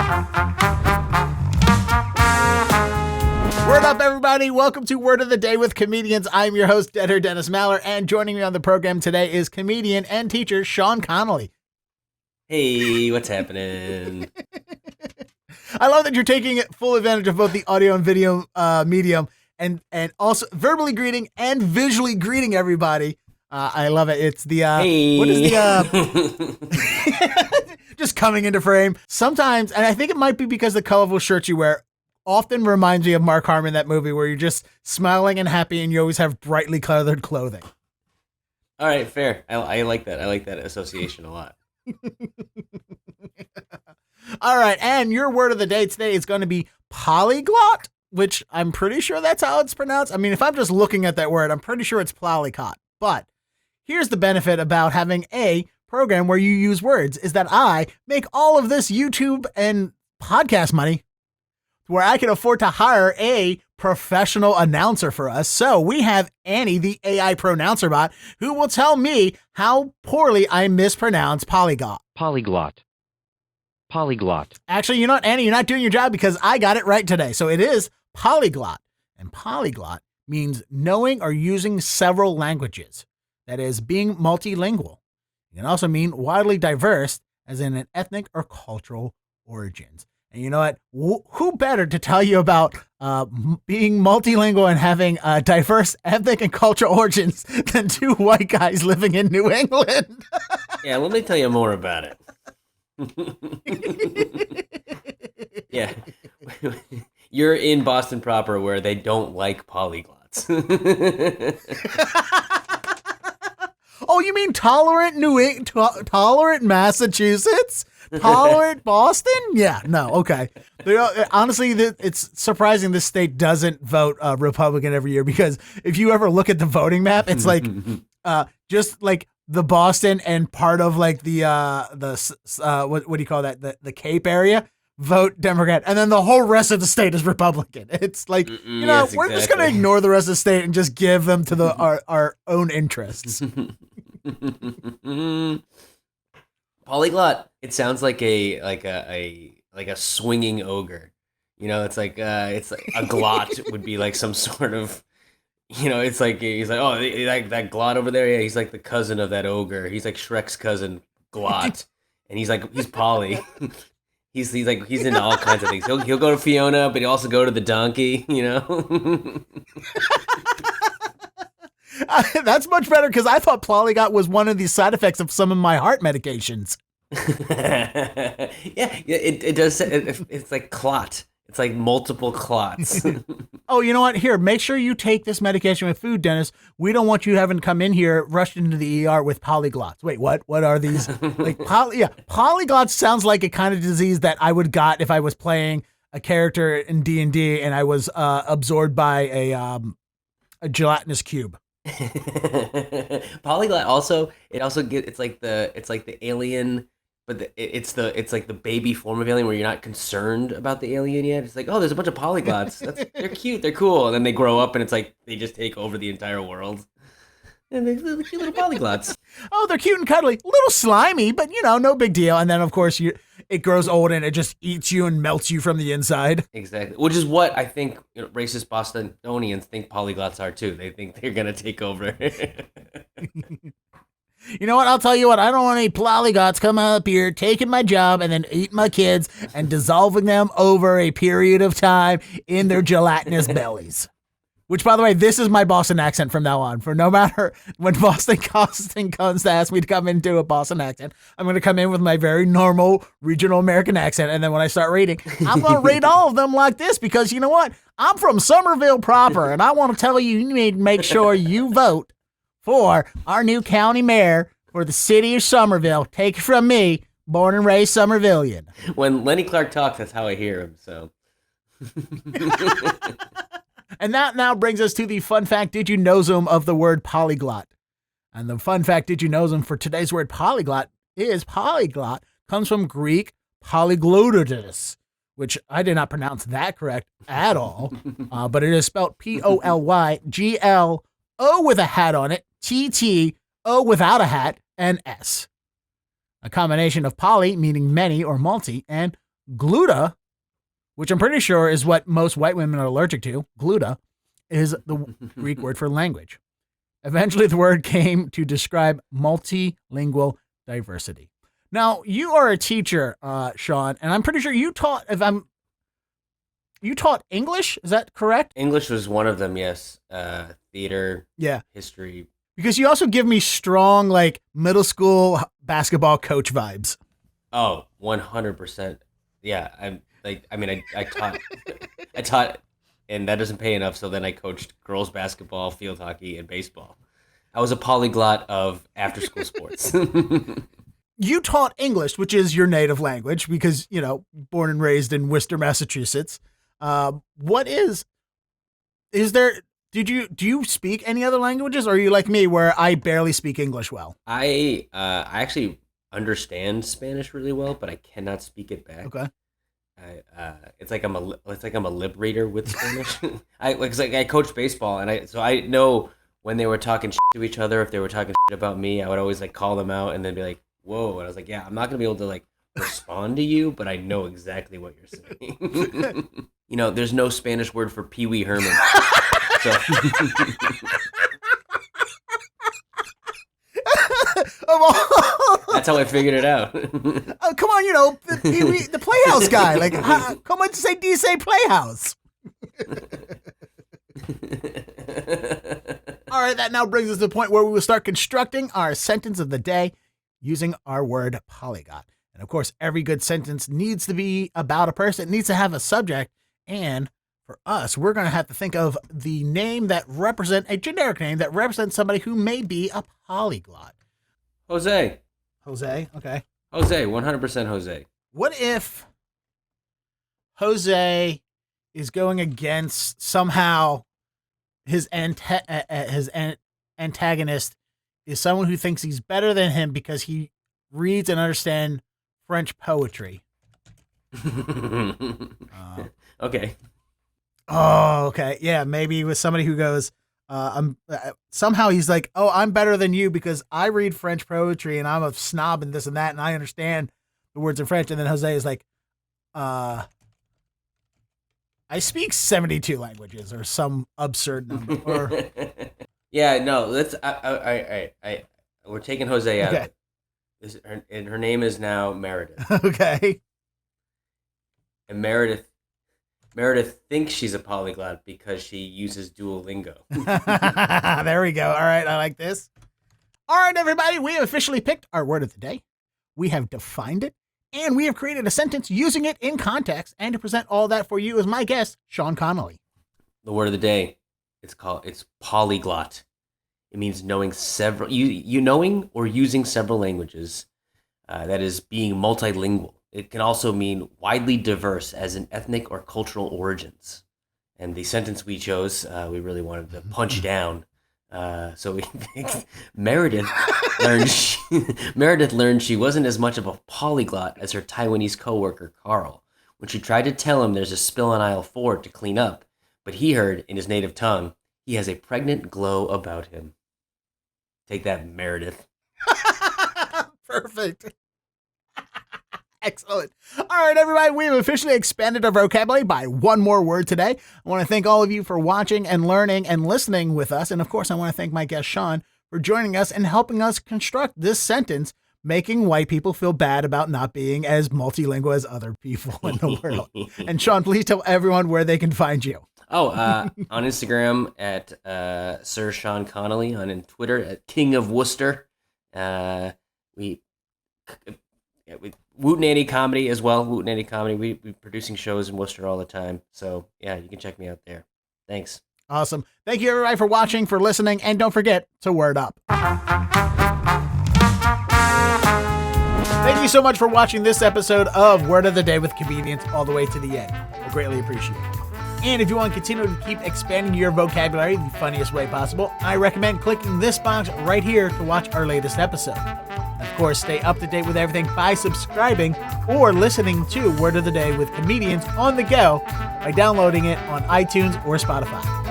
Word up, everybody. Welcome to Word of the Day with Comedians. I'm your host, Deader Dennis Maller, and joining me on the program today is comedian and teacher Shaun Connolly. Hey, what's happening? I love that you're taking full advantage of both the audio and video medium and also verbally greeting and visually greeting everybody. I love it. It's the, hey. What is the, just coming into frame. Sometimes, and I think it might be because the colorful shirts you wear often reminds me of Mark Harmon, that movie where you're just smiling and happy and you always have brightly colored clothing. All right, fair. I like that. I like that association a lot. All right, and your word of the day today is going to be polyglot, which I'm pretty sure that's how it's pronounced. I mean, if I'm just looking at that word, I'm pretty sure it's polyglot. But here's the benefit about having a program where you use words is that I make all of this YouTube and podcast money where I can afford to hire a professional announcer for us. So we have Annie, the AI pronouncer bot, who will tell me how poorly I mispronounce polyglot. Polyglot. Polyglot. Actually, you know what, Annie, you're not doing your job because I got it right today. So it is polyglot. And polyglot means knowing or using several languages. That is, being multilingual. It can also mean widely diverse, as in an ethnic or cultural origins. And you know what? Who better to tell you about being multilingual and having diverse ethnic and cultural origins than two white guys living in New England? Yeah, let me tell you more about it. Yeah. You're in Boston proper where they don't like polyglots. Oh, you mean tolerant tolerant Massachusetts? Tolerant Boston? Yeah, no, okay. Honestly, it's surprising this state doesn't vote Republican every year, because if you ever look at the voting map, it's like just like the Boston and part of like the what do you call that? The Cape area vote Democrat, and then the whole rest of the state is Republican. It's like, you know, yes, we're just going to ignore the rest of the state and just give them to our own interests. Polyglot. It sounds like a swinging ogre. You know, it's like a glot would be like some sort of, you know, it's like he's like, oh, like that glot over there. Yeah, he's like the cousin of that ogre. He's like Shrek's cousin, Glot, and he's Poly. He's into all kinds of things. He'll go to Fiona, but he'll also go to the donkey. You know. That's much better, because I thought polyglot was one of the side effects of some of my heart medications. Yeah, it does. It's like clot. It's like multiple clots. Oh, you know what? Here, make sure you take this medication with food, Dennis. We don't want you having to come in here rushed into the ER with polyglots. Wait, what? What are these? Like polyglots sounds like a kind of disease that I would got if I was playing a character in D&D and I was absorbed by a gelatinous cube. Polyglot it's like the alien, but it's like the baby form of alien where you're not concerned about the alien yet. It's like, oh, there's a bunch of polyglots. They're cute, they're cool, and then they grow up and it's like they just take over the entire world. And they're cute little polyglots. Oh, they're cute and cuddly, a little slimy, but you know, no big deal. And then of course it grows old and it just eats you and melts you from the inside. Exactly, which is what I think racist Bostonians think polyglots are too. They think they're gonna take over. You know what? I'll tell you what. I don't want any polyglots coming up here, taking my job, and then eating my kids and dissolving them over a period of time in their gelatinous bellies. Which, by the way, this is my Boston accent from now on. For no matter when Boston comes to ask me to come into a Boston accent, I'm going to come in with my very normal regional American accent. And then when I start rating, I'm going to rate all of them like this, because you know what? I'm from Somerville proper, and I want to tell you, you need to make sure you vote for our new county mayor for the city of Somerville. Take it from me, born and raised Somervillian. When Lenny Clark talks, that's how I hear him. So. And that now brings us to the fun fact did you know-some of the word polyglot. And the fun fact did you know-some for today's word polyglot comes from Greek polyglōttos, which I did not pronounce that correct at all, but it is spelled P-O-L-Y-G-L-O with a hat on it, T-T-O without a hat, and S. A combination of poly, meaning many or multi, and Glōtta, which I'm pretty sure is what most white women are allergic to, glōtta, is the Greek word for language. Eventually, the word came to describe multilingual diversity. Now, you are a teacher, Shaun, and I'm pretty sure you taught English. Is that correct? English was one of them, yes. Theater, history. Because you also give me strong, like, middle school basketball coach vibes. Oh, 100%. Yeah, I taught, and that doesn't pay enough, so then I coached girls basketball, field hockey, and baseball. I was a polyglot of after-school sports. You taught English, which is your native language, because, born and raised in Worcester, Massachusetts. Do you speak any other languages, or are you like me where I barely speak English well? I actually understand Spanish really well, but I cannot speak it back. Okay. It's like I'm a lip reader with Spanish. I coach baseball, and so I know when they were talking shit to each other, if they were talking shit about me, I would always like call them out and then be like, "Whoa!" And I was like, "Yeah, I'm not gonna be able to like respond to you, but I know exactly what you're saying." There's no Spanish word for Pee Wee Herman. So. That's how I figured it out. Come on, the Playhouse guy. Like, come on, do you say Playhouse? All right, that now brings us to the point where we will start constructing our sentence of the day using our word polyglot. And of course, every good sentence needs to be about a person. It needs to have a subject. And for us, we're going to have to think of the name a generic name that represents somebody who may be a polyglot. Jose. Jose, okay. Jose, 100% Jose. What if Jose is going against somehow his antagonist is someone who thinks he's better than him because he reads and understands French poetry? Okay. Oh, okay. Yeah, maybe with somebody who goes, somehow he's like, "Oh, I'm better than you because I read French poetry and I'm a snob and this and that and I understand the words in French." And then Jose is like, "I speak 72 languages or some absurd number." Or yeah, no, let's. We're taking Jose out. Okay. And her name is now Meredith. Okay. And Meredith thinks she's a polyglot because she uses Duolingo. There we go. All right, I like this. All right, everybody, we have officially picked our word of the day. We have defined it, and we have created a sentence using it in context. And to present all that for you is my guest, Shaun Connolly. The word of the day, it's polyglot. It means knowing several, knowing or using several languages. That is being multilingual. It can also mean widely diverse as in ethnic or cultural origins. And the sentence we chose, we really wanted to punch down. So we think Meredith learned she wasn't as much of a polyglot as her Taiwanese coworker Carl. When she tried to tell him there's a spill on aisle 4 to clean up, but he heard in his native tongue, he has a pregnant glow about him. Take that, Meredith. Perfect. Excellent. All right, everybody, we have officially expanded our vocabulary by one more word today. I want to thank all of you for watching and learning and listening with us. And of course, I want to thank my guest, Shaun, for joining us and helping us construct this sentence, making white people feel bad about not being as multilingual as other people in the world. And Shaun, please tell everyone where they can find you. On Instagram at Sir Shaun Connolly, on Twitter at King of Worcester. We Woot and Andy Comedy as well. Woot and Andy Comedy. We're producing shows in Worcester all the time. So, yeah, you can check me out there. Thanks. Awesome. Thank you, everybody, for watching, for listening, and don't forget to word up. Thank you so much for watching this episode of Word of the Day with Comedians all the way to the end. I greatly appreciate it. And if you want to continue to keep expanding your vocabulary the funniest way possible, I recommend clicking this box right here to watch our latest episode. Of course, stay up to date with everything by subscribing or listening to Word of the Day with Comedians on the go by downloading it on iTunes or Spotify.